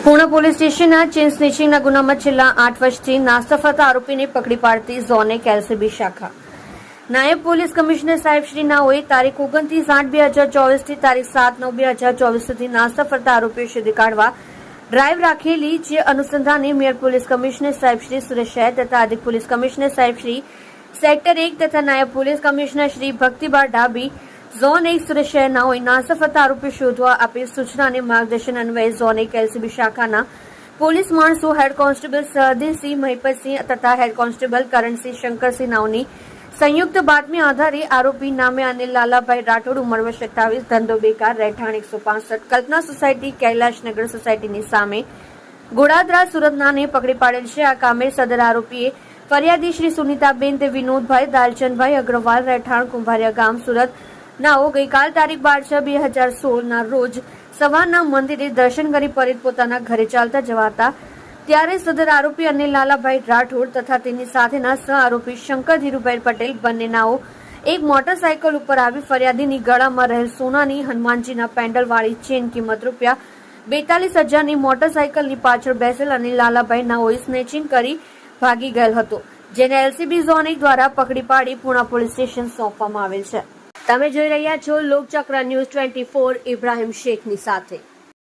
પૂર્ણ પોલીસ સ્ટેશનના ચેઇન સ્નેચિંગના ગુનામાં છેલ્લા 8 વર્ષથી નાસ્તા ફરતા આરોપીને પકડી પાડતી ઝોન 1 એલસીબી શાખા નાયબ પોલીસ કમિશનર સાહેબ શ્રી નાઓએ તારીખ 29/8/2024 થી તારીખ 7/9/2024 સુધી નાસ્તા ફરતા આરોપીઓ શોધી કાઢવા ડ્રાઈવ રાખેલી, જે અનુસંધાને મેયર પોલીસ કમિશનર સાહેબ શ્રી સુરત શહેર તથા અધિક પોલીસ કમિશનર સાહેબ શ્રી સેક્ટર 1 તથા નાયબ પોલીસ કમિશનર શ્રી ભક્તિબાર ડાબી ઝોન 1 સુરત શહેરના હોય નાસ્તા ફરતા આરોપીઓ શોધવા આપી સૂચના અને માર્ગદર્શન અન્વયે ઝોન 1 એલસીબી શાખાના પોલીસ માણસો હેડ કોન્સ્ટેબલ સહદેવસિંહ મહિપતસિંહ તથા હેડ કોન્સ્ટેબલ કરણસિંહ શંકરસિંહ નાઓની સંયુક્ત બાતમી આધારે આરોપી નામે અનિલ લાલાભાઈ રાઠોડ, ઉંમર વર્ષ 27, ધંધો બેકાર, રહેઠાણ 165, કલ્પના સોસાયટી, કૈલાશનગર સોસાયટીની સામે ગોડાદરા સુરતનાને પકડી પાડેલ છે. આ કામે સદર આરોપીએ ફરિયાદી શ્રી સુનિતાબેન તે વિનોદભાઈ દાલચંદભાઈ અગ્રવાલ, રહેઠાણ કુંભારિયા ગામ, સુરત નાઓ ગઈકાલ તારીખ 12/6/2016 ના રોજ સવારના મંદિરે દર્શન કરી પરત પોતાના ઘરે ચાલતા જવા હતા, ત્યારે સદર આરોપી અનિલ લાલાભાઈ રાઠોડ તથા તેની સાથેના સહ આરોપી શંકર ધીરુભાઈ પટેલ બંને નાઓ એક મોટરસાયકલ ઉપર આવી ફરિયાદીની ગળામાં રહેલ સોનાની હનુમાનજીના પેન્ડલવાળી ચેન કિંમત ₹42,000ની મોટરસાયકલની પાછળ બેસેલ અનિલ લાલાભાઈ નાઓએ સ્નેચિંગ કરી ભાગી ગયેલ હતો, જેને એલસીબી ઝોન 1 દ્વારા પકડી પાડી પૂર્ણ પોલીસ સ્ટેશન સોંપવામાં આવેલ છે. તમે જોઈ રહ્યા છો લોકચક્ર ન્યૂઝ 24 ઇબ્રાહિમ શેખની સાથે.